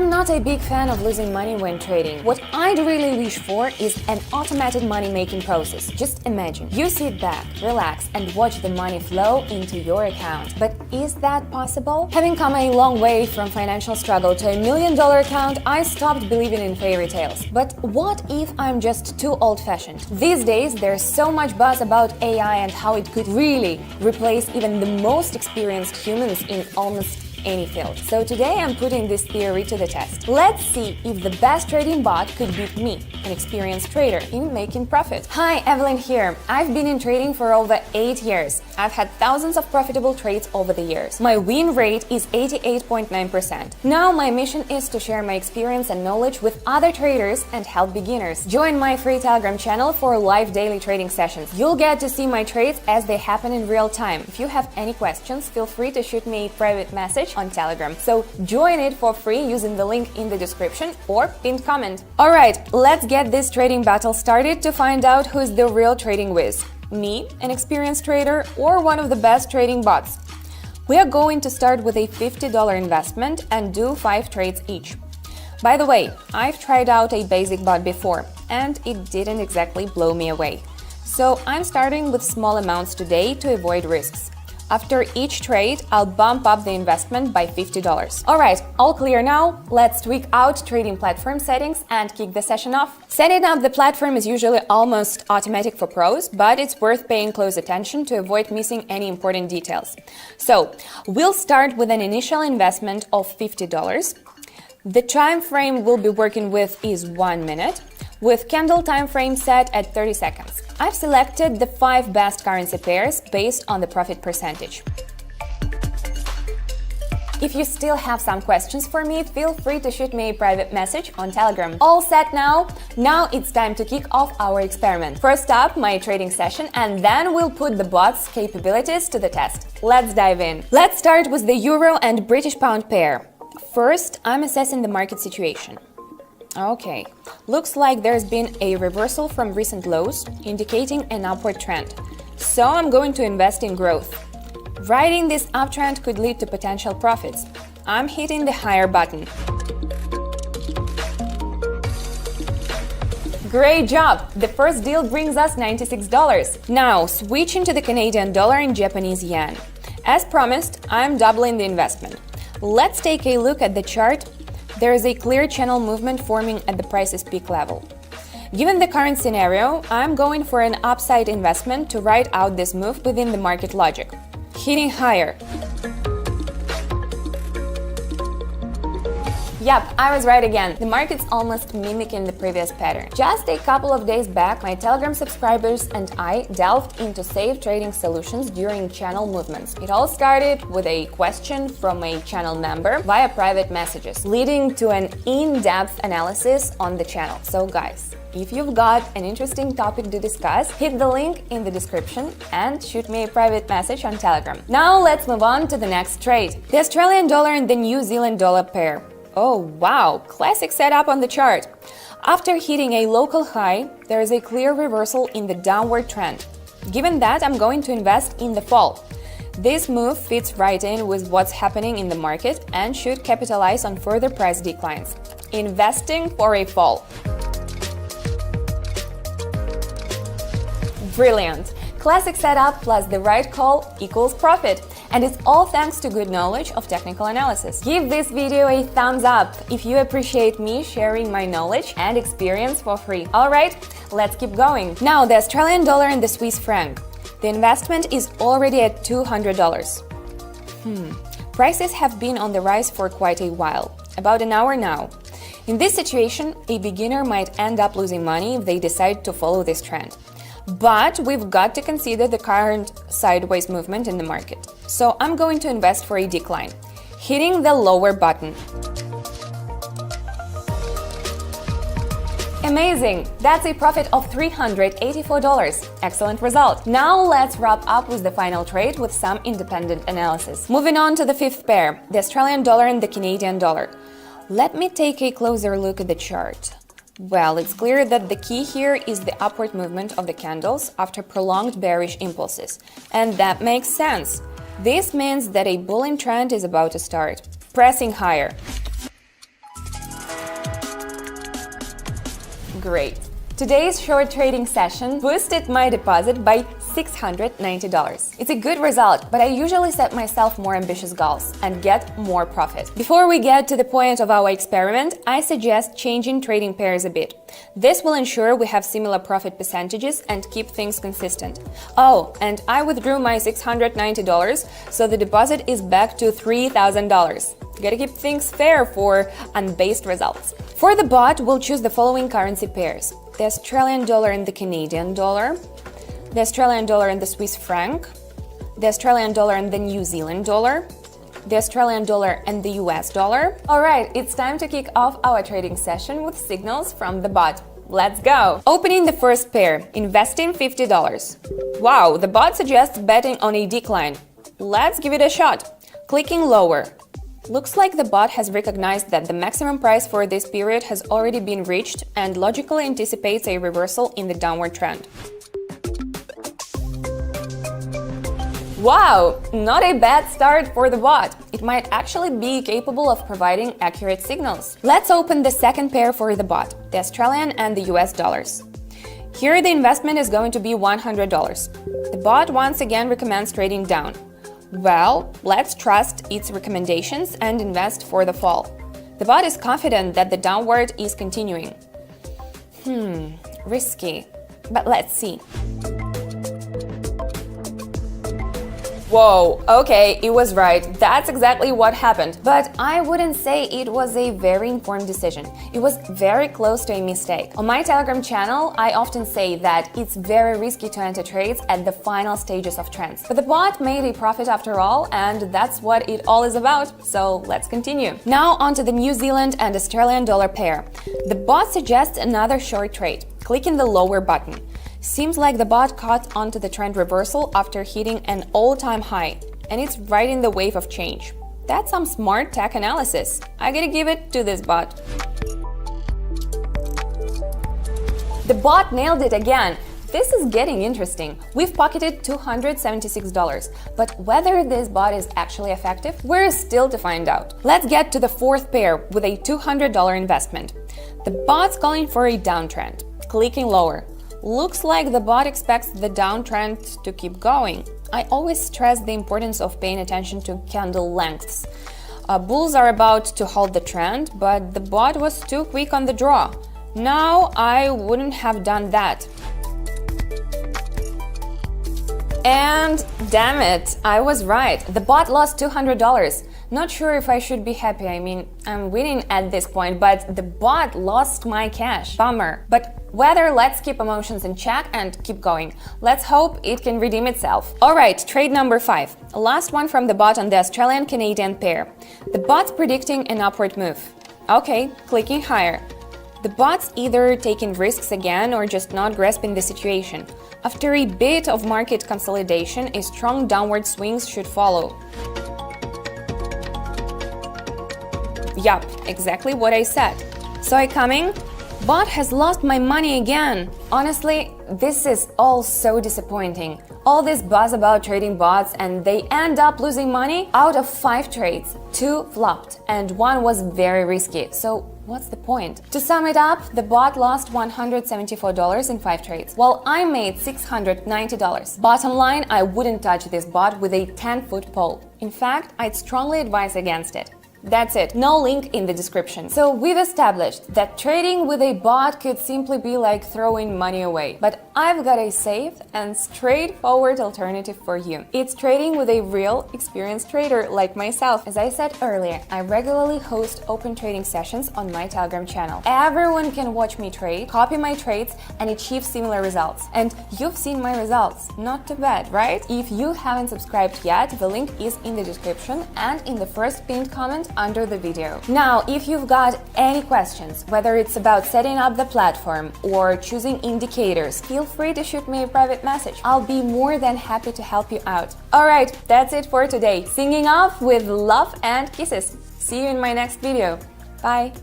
I'm not a big fan of losing money when trading. What I'd really wish for is an automated money-making process. Just imagine, you sit back, relax, and watch the money flow into your account. But is that possible? Having come a long way from financial struggle to $1 million account, I stopped believing in fairy tales. But what if I'm just too old-fashioned? These days, there's so much buzz about AI and how it could really replace even the most experienced humans in almost any field. So today I'm putting this theory to the test. Let's see if the best trading bot could beat me, an experienced trader, in making profit. Hi, Evelyn here. I've been in trading for over 8 years. I've had thousands of profitable trades over the years. My win rate is 88.9%. Now my mission is to share my experience and knowledge with other traders and help beginners. Join my free Telegram channel for live daily trading sessions. You'll get to see my trades as they happen in real time. If you have any questions, feel free to shoot me a private message on Telegram. So join it for free using the link in the description or pinned comment. Alright, let's get this trading battle started to find out who's the real trading whiz. Me, an experienced trader, or one of the best trading bots. We are going to start with a $50 investment and do 5 trades each. By the way, I've tried out a basic bot before and it didn't exactly blow me away. So I'm starting with small amounts today to avoid risks. After each trade, I'll bump up the investment by $50. Alright, all clear now. Let's tweak out trading platform settings and kick the session off. Setting up the platform is usually almost automatic for pros, but it's worth paying close attention to avoid missing any important details. So, we'll start with an initial investment of $50. The time frame we'll be working with is 1 minute, with candle time frame set at 30 seconds. I've selected the 5 best currency pairs based on the profit percentage. If you still have some questions for me, feel free to shoot me a private message on Telegram. All set now? Now it's time to kick off our experiment. First up, my trading session, and then we'll put the bot's capabilities to the test. Let's dive in. Let's start with the Euro and British Pound pair. First, I'm assessing the market situation. Okay, looks like there's been a reversal from recent lows, indicating an upward trend. So I'm going to invest in growth. Riding this uptrend could lead to potential profits. I'm hitting the higher button. Great job! The first deal brings us $96. Now, switching to the Canadian dollar and Japanese yen. As promised, I'm doubling the investment. Let's take a look at the chart. There is a clear channel movement forming at the price's peak level. Given the current scenario, I'm going for an upside investment to ride out this move within the market logic. Hitting higher. Yep, I was right again. The market's almost mimicking the previous pattern. Just a couple of days back, my Telegram subscribers and I delved into safe trading solutions during channel movements. It all started with a question from a channel member via private messages, leading to an in-depth analysis on the channel. So guys, if you've got an interesting topic to discuss, hit the link in the description and shoot me a private message on Telegram. Now let's move on to the next trade. The Australian dollar and the New Zealand dollar pair. Oh wow, classic setup on the chart. After hitting a local high, there is a clear reversal in the downward trend. Given that, I'm going to invest in the fall. This move fits right in with what's happening in the market and should capitalize on further price declines. Investing for a fall. Brilliant! Classic setup plus the right call equals profit. And it's all thanks to good knowledge of technical analysis. Give this video a thumbs up if you appreciate me sharing my knowledge and experience for free. Alright, let's keep going. Now the Australian dollar and the Swiss franc. The investment is already at $200. Prices have been on the rise for quite a while, about an hour now. In this situation, a beginner might end up losing money if they decide to follow this trend. But we've got to consider the current sideways movement in the market. So I'm going to invest for a decline, hitting the lower button. Amazing! That's a profit of $384. Excellent result. Now let's wrap up with the final trade with some independent analysis. Moving on to the fifth pair, the Australian dollar and the Canadian dollar. Let me take a closer look at the chart. Well, it's clear that the key here is the upward movement of the candles after prolonged bearish impulses. And that makes sense. This means that a bullish trend is about to start, pressing higher. Great! Today's short trading session boosted my deposit by $690. It's a good result, but I usually set myself more ambitious goals and get more profit. Before we get to the point of our experiment, I suggest changing trading pairs a bit. This will ensure we have similar profit percentages and keep things consistent. Oh, and I withdrew my $690, so the deposit is back to $3,000. Gotta keep things fair for unbased results. For the bot, we'll choose the following currency pairs: the Australian dollar and the Canadian dollar, the Australian dollar and the Swiss franc, the Australian dollar and the New Zealand dollar, the Australian dollar and the US dollar. Alright, it's time to kick off our trading session with signals from the bot. Let's go! Opening the first pair, investing $50. Wow, the bot suggests betting on a decline. Let's give it a shot. Clicking lower. Looks like the bot has recognized that the maximum price for this period has already been reached and logically anticipates a reversal in the downward trend. Wow! Not a bad start for the bot. It might actually be capable of providing accurate signals. Let's open the second pair for the bot, the Australian and the US dollars. Here the investment is going to be $100. The bot once again recommends trading down. Well, let's trust its recommendations and invest for the fall. The bot is confident that the downward is continuing. Risky. But let's see. Whoa, okay, it was right. That's exactly what happened. But I wouldn't say it was a very informed decision. It was very close to a mistake. On my Telegram channel, I often say that it's very risky to enter trades at the final stages of trends. But the bot made a profit after all, and that's what it all is about. So let's continue. Now onto the New Zealand and Australian dollar pair. The bot suggests another short trade. Clicking the lower button. Seems like the bot caught onto the trend reversal after hitting an all-time high, and it's riding the wave of change. That's some smart tech analysis. I gotta give it to this bot. The bot nailed it again. This is getting interesting. We've pocketed $276, but whether this bot is actually effective, we're still to find out. Let's get to the fourth pair with a $200 investment. The bot's calling for a downtrend. Clicking lower. Looks like the bot expects the downtrend to keep going. I always stress the importance of paying attention to candle lengths. Bulls are about to hold the trend, but the bot was too quick on the draw. Now I wouldn't have done that. And damn it, I was right. The bot lost $200. Not sure if I should be happy. I mean, I'm winning at this point, but the bot lost my cash. Bummer. But whether, let's keep emotions in check and keep going. Let's hope it can redeem itself. Alright, trade number 5. Last one from the bot on the Australian-Canadian pair. The bot's predicting an upward move. Okay, clicking higher. The bot's either taking risks again or just not grasping the situation. After a bit of market consolidation, a strong downward swings should follow. Yup, exactly what I said. Saw it coming? Bot has lost my money again. Honestly, this is all so disappointing. All this buzz about trading bots and they end up losing money. Out of 5 trades, 2 flopped and 1 was very risky. So what's the point? To sum it up, the bot lost $174 in 5 trades, while I made $690. Bottom line, I wouldn't touch this bot with a 10-foot pole. In fact, I'd strongly advise against it. That's it, no link in the description. So we've established that trading with a bot could simply be like throwing money away. But I've got a safe and straightforward alternative for you. It's trading with a real, experienced trader like myself. As I said earlier, I regularly host open trading sessions on my Telegram channel. Everyone can watch me trade, copy my trades, and achieve similar results. And you've seen my results. Not too bad, right? If you haven't subscribed yet, the link is in the description and in the first pinned comment under the video. Now, if you've got any questions, whether it's about setting up the platform or choosing indicators, feel free to shoot me a private message. I'll be more than happy to help you out. Alright, that's it for today. Singing off with love and kisses. See you in my next video. Bye!